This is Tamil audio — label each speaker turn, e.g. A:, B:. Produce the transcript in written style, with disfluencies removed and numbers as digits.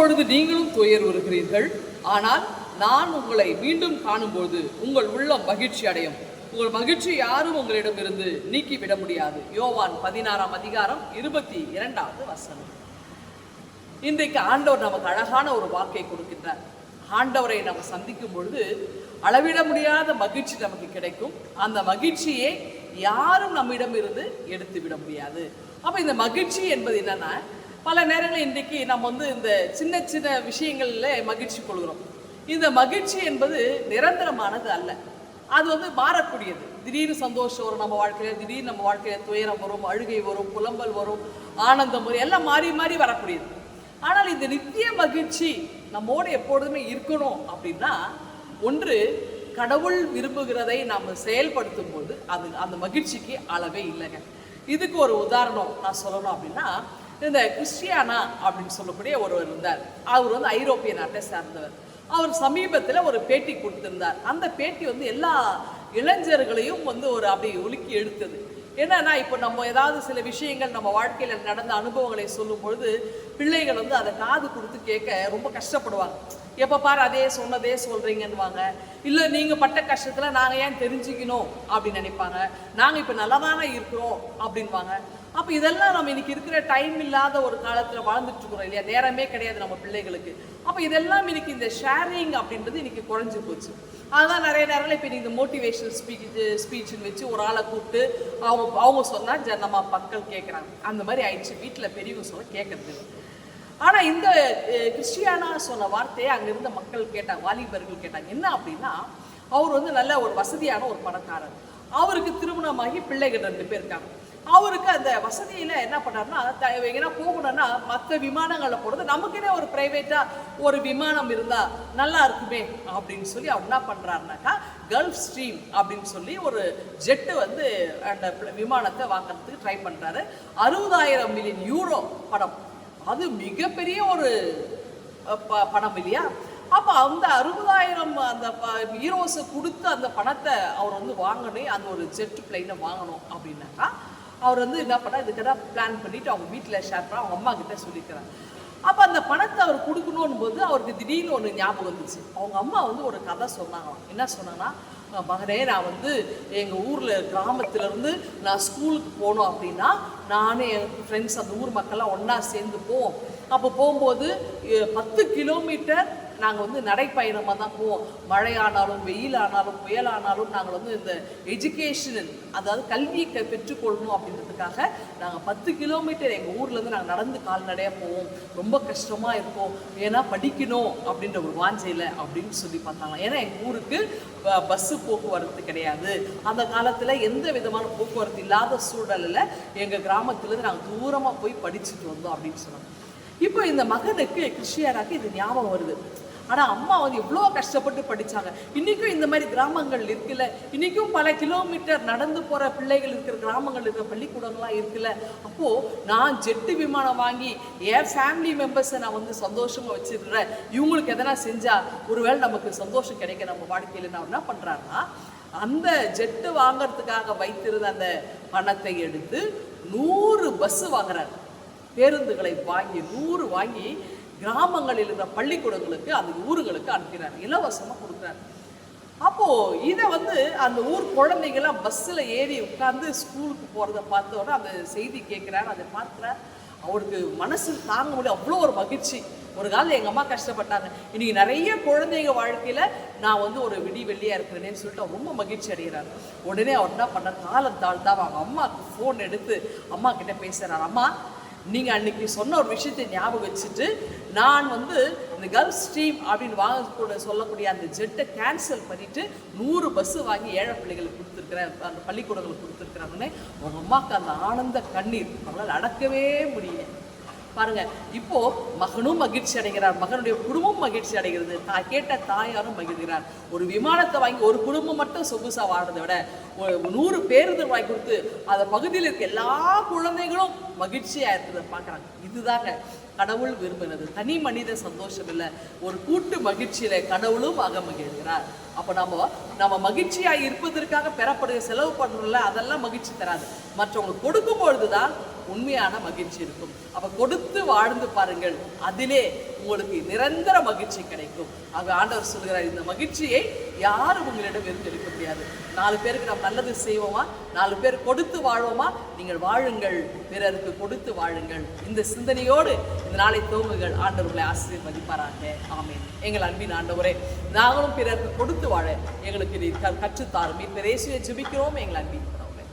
A: இப்பொழுது நீங்களும் துயர் வருகிறீர்கள், ஆனால் நான் உங்களை மீண்டும் காணும்போது உங்கள் உள்ளம் மகிழ்ச்சி அடையும். உங்கள் மகிழ்ச்சி யாரும் உங்களிடமிருந்து நீக்கிவிட முடியாது. யோவான் 16ஆம் அதிகாரம் 22வது வசனம். இன்றைக்கு ஆண்டவர் நமக்கு அழகான ஒரு வாக்கை கொடுக்கின்றார். ஆண்டவரை நம்ம சந்திக்கும் பொழுது அளவிட முடியாத மகிழ்ச்சி நமக்கு கிடைக்கும். அந்த மகிழ்ச்சியை யாரும் நம்மிடம் இருந்து எடுத்து விட முடியாது. அப்போ இந்த மகிழ்ச்சி என்பது என்னன்னா, பல நேரங்களில் இன்றைக்கு நம்ம இந்த சின்ன சின்ன விஷயங்கள்ல மகிழ்ச்சி கொள்கிறோம். இந்த மகிழ்ச்சி என்பது நிரந்தரமானது அல்ல. அது மாறக்கூடியது. திடீர்னு சந்தோஷம் வரும் நம்ம வாழ்க்கையில, திடீர்னு நம்ம வாழ்க்கையில துயரம் வரும், அழுகை வரும், புலம்பல் வரும், ஆனந்தம் வரும், எல்லாம் மாறி மாறி வரக்கூடியது. ஆனால் இந்த நித்திய மகிழ்ச்சி நம்மோடு எப்பொழுதுமே இருக்கணும் அப்படின்னா, ஒன்று, கடவுள் விரும்புகிறதை நாம் செயல்படுத்தும் போது அந்த மகிழ்ச்சிக்கு அளவே இல்லைங்க. இதுக்கு ஒரு உதாரணம் நான் சொல்லணும் அப்படின்னா, இந்த கிறிஸ்டியானா அப்படின்னு சொல்லக்கூடிய ஒருவர் இருந்தார். அவர் ஐரோப்பிய நாட்டை சார்ந்தவர். அவர் சமீபத்தில் ஒரு பேட்டி கொடுத்திருந்தார். அந்த பேட்டி எல்லா இளைஞர்களையும் ஒரு அப்படி உலுக்கி எடுத்தது. என்னன்னா, இப்போ நம்ம ஏதாவது சில விஷயங்கள் நம்ம வாழ்க்கையில் நடந்த அனுபவங்களை சொல்லும் பொழுது பிள்ளைகள் அதை காது கொடுத்து கேட்க ரொம்ப கஷ்டப்படுவாங்க. எப்போ பாரு அதே சொன்னதே சொல்கிறீங்கன்னுவாங்க. இல்லை, நீங்கள் பட்ட கஷ்டத்தில் நாங்கள் ஏன் தெரிஞ்சுக்கணும் அப்படின்னு நினைப்பாங்க. நாங்கள் இப்போ நல்லா தானே இருக்கிறோம் அப்படின்வாங்க. அப்போ இதெல்லாம் நம்ம இன்னைக்கு இருக்கிற டைம் இல்லாத ஒரு காலத்தில் வாழ்ந்துட்டு இருக்கிறோம் இல்லையா, நேரமே கிடையாது நம்ம பிள்ளைகளுக்கு. அப்போ இதெல்லாம் இன்னைக்கு இந்த ஷேரிங் அப்படின்றது இன்னைக்கு குறைஞ்சி போச்சு. அதுதான் நிறைய நேரங்கள் இப்போ இந்த மோட்டிவேஷனல் ஸ்பீச்சுன்னு வச்சு ஒரு ஆளை கூப்பிட்டு அவங்க சொன்னால் நம்ம மக்கள் கேட்குறாங்க. அந்த மாதிரி ஆயிடுச்சு. வீட்டில் பெரியவங்க சொல்ல கேட்கறது. ஆனால் இந்த கிறிஸ்டியானா சொன்ன வார்த்தையை அங்கே இருந்த மக்கள் கேட்டாங்க, வாலிபர்கள் கேட்டாங்க. என்ன அப்படின்னா, அவர் நல்ல ஒரு வசதியான ஒரு பணக்காரர். அவருக்கு திருமணமாகி பிள்ளைகள் 2 பேர் இருக்காங்க. அவருக்கு அந்த வசதியில் என்ன பண்ணாருன்னா, எங்கன்னா போகணும்னா மற்ற விமானங்களில் போகிறது, நமக்குன்னே ஒரு ப்ரைவேட்டாக ஒரு விமானம் இருந்தால் நல்லா இருக்குமே அப்படின்னு சொல்லி அவர் என்ன பண்ணுறாருனாக்கா, கல்ஃப் ஸ்ட்ரீம் அப்படின்னு சொல்லி ஒரு ஜெட்டு அந்த விமானத்தை வாங்கிறதுக்கு ட்ரை பண்ணுறாரு. 60,000 மில்லியன் யூரோ பணம். அது மிகப்பெரிய ஒரு பணம் இல்லையா? அப்போ அந்த 60,000 அந்த யூரோஸை கொடுத்து அந்த பணத்தை அவர் வாங்கணும், அந்த ஒரு ஜெட் பிளைனை வாங்கணும் அப்படின்னாக்கா, அவர் என்ன பண்ணால் இதுக்கெல்லாம் பிளான் பண்ணிவிட்டு அவங்க வீட்டில் ஷேர் பண்ண அவங்க அம்மா கிட்ட சொல்லிக்கிறார். அப்போ அந்த பணத்தை அவர் கொடுக்கணும் போது அவருக்கு திடீர்னு ஒன்று ஞாபகம் வந்துச்சு. அவங்க அம்மா ஒரு கதை சொன்னாங்களாம். என்ன சொன்னாங்கன்னா, மகனே, நான் எங்கள் ஊரில் கிராமத்திலேருந்து நான் ஸ்கூலுக்கு போனோம் அப்படின்னா நானே என் ஃப்ரெண்ட்ஸ் அந்த ஊர் மக்கள்லாம் ஒன்றா சேர்ந்து போவோம். அப்போ போகும்போது 10 கிலோமீட்டர் நாங்கள் நடைப்பயணமாக தான் போவோம். மழையானாலும் வெயிலானாலும் புயலானாலும் நாங்கள் இந்த எஜுகேஷன், அதாவது கல்வியை பெற்றுக்கொள்ளணும் அப்படின்றதுக்காக நாங்கள் 10 கிலோமீட்டர் எங்கள் ஊர்லேருந்து நாங்கள் நடந்து கால்நடையாக போவோம். ரொம்ப கஷ்டமாக இருக்கும், ஏன்னா படிக்கணும் அப்படின்ற ஒரு வாஞ்சையில் அப்படின்னு சொல்லி பார்த்தாங்க. ஏன்னா எங்கள் ஊருக்கு பஸ்ஸு போக்குவரத்து கிடையாது. அந்த காலத்தில் எந்த விதமான போக்குவரத்து இல்லாத சூழலில் எங்கள் கிராமத்துலேருந்து நாங்கள் தூரமாக போய் படிச்சுட்டு வந்தோம் அப்படின்னு சொன்னாங்க. இப்போ இந்த மகனுக்கு கிறிஸ்டியானாக்கு இது ஞாபகம் வருது. ஆனால் அம்மா எவ்வளோ கஷ்டப்பட்டு படித்தாங்க. இன்றைக்கும் இந்த மாதிரி கிராமங்கள் இருக்குல்ல, இன்றைக்கும் பல கிலோமீட்டர் நடந்து போகிற பிள்ளைகள் இருக்கிற கிராமங்கள் இருக்கிற பள்ளிக்கூடங்கள்லாம் இருக்குல்ல. அப்போது நான் ஜெட்டு விமானம் வாங்கி என் ஃபேமிலி மெம்பர்ஸை நான் சந்தோஷமாக வச்சுருக்கிறேன், இவங்களுக்கு எதனா செஞ்சால் ஒருவேளை நமக்கு சந்தோஷம் கிடைக்க நம்ம வாழ்க்கையில் நான் என்ன பண்ணுறாருன்னா, அந்த ஜெட்டு வாங்கிறதுக்காக வைத்திருந்த அந்த பணத்தை எடுத்து 100 பஸ்ஸு வாங்குறாரு. பேருந்துகளை வாங்கி 100 வாங்கி கிராமங்களில் இருக்கிற பள்ளிக்கூடங்களுக்கு அந்த ஊர்களுக்கு அனுப்பினார், இலவசமாக கொடுக்குறாரு. அப்போது இதை அந்த ஊர் குழந்தைங்களாம் பஸ்ஸில் ஏறி உட்காந்து ஸ்கூலுக்கு போகிறத பார்த்தோன்னா அந்த செய்தி கேட்குறாரு. அதை பார்க்குறார். அவருக்கு மனசு தாங்க முடியும், அவ்வளோ ஒரு மகிழ்ச்சி. ஒரு காலம் எங்கள் அம்மா கஷ்டப்பட்டாங்க, இன்றைக்கி நிறைய குழந்தைங்க வாழ்க்கையில் நான் ஒரு வெள்ளியாக இருக்கிறேனேன்னு சொல்லிட்டு அவர் ரொம்ப மகிழ்ச்சி அடைகிறார். உடனே அவர் என்ன பண்ண, காலம் தாழ்ந்தா அவங்க அம்மாவுக்கு ஃபோன் எடுத்து அம்மா கிட்டே பேசுகிறார். அம்மா, நீங்கள் அன்றைக்கி சொன்ன ஒரு விஷயத்தை ஞாபகம் வச்சுட்டு நான் இந்த கல்ஃப் ஸ்ட்ரீம் அப்படின்னு சொல்லக்கூடிய அந்த ஜெட்டை கேன்சல் பண்ணிவிட்டு 100 பஸ்ஸு வாங்கி ஏழை பிள்ளைகளுக்கு கொடுத்துருக்குறேன், அந்த பள்ளிக்கூடங்களுக்கு கொடுத்துருக்குறாங்கன்னு உங்கள் அம்மாவுக்கு அந்த ஆனந்த கண்ணீர் அவங்களால் அடக்கவே முடியல. பாருங்கள், இப்போது மகனும் மகிழ்ச்சி அடைகிறார், மகனுடைய குடும்பம் மகிழ்ச்சி அடைகிறது, கேட்ட தாயாரும் மகிழ்கிறார். ஒரு விமானத்தை வாங்கி ஒரு குடும்பம் மட்டும் சொகுசாக வாழ்றதை விட 100 பேருந்து வாங்கி கொடுத்து அந்த பகுதியில் இருக்க எல்லா குழந்தைகளும் மகிழ்ச்சியாக இருக்கிறத பார்க்குறாங்க. இதுதாங்க கடவுள் விரும்பினது. தனி மனித சந்தோஷம் இல்லை, ஒரு கூட்டு மகிழ்ச்சியில கடவுளும் மகிழ்கிறார். அப்போ நம்ம மகிழ்ச்சியாக இருப்பதற்காக பெறப்படுகிற செலவு பண்ணுறோம்ல, அதெல்லாம் மகிழ்ச்சி தராது. மற்றவங்க கொடுக்கும் பொழுதுதான் உண்மையான மகிழ்ச்சி இருக்கும். அப்போ கொடுத்து வாழ்ந்து பாருங்கள், அதிலே உங்களுக்கு நிரந்தர மகிழ்ச்சி கிடைக்கும். ஆக ஆண்டவர் சொல்கிறார், இந்த மகிழ்ச்சியை யாரும் உங்களிடம் இருந்து எடுக்க முடியாது. 4 பேருக்கு நாம் நல்லது செய்வோமா, 4 பேர் கொடுத்து வாழ்வோமா, நீங்கள் வாழுங்கள், பிறருக்கு கொடுத்து வாழுங்கள். இந்த சிந்தனையோடு இந்த நாளை துவங்குங்கள். ஆண்டவர் உங்களை ஆசீர்வதிப்பாராக. ஆமென். எங்கள் அன்பின் ஆண்டவரே, நாங்களும் பிறருக்கு கொடுத்து வாழ எங்களுக்கு நீர் கற்றுத்தாரும். மீட்பர் இயேசுவை ஜெபிக்கிறோம் எங்கள் அன்பின் ஆமென்.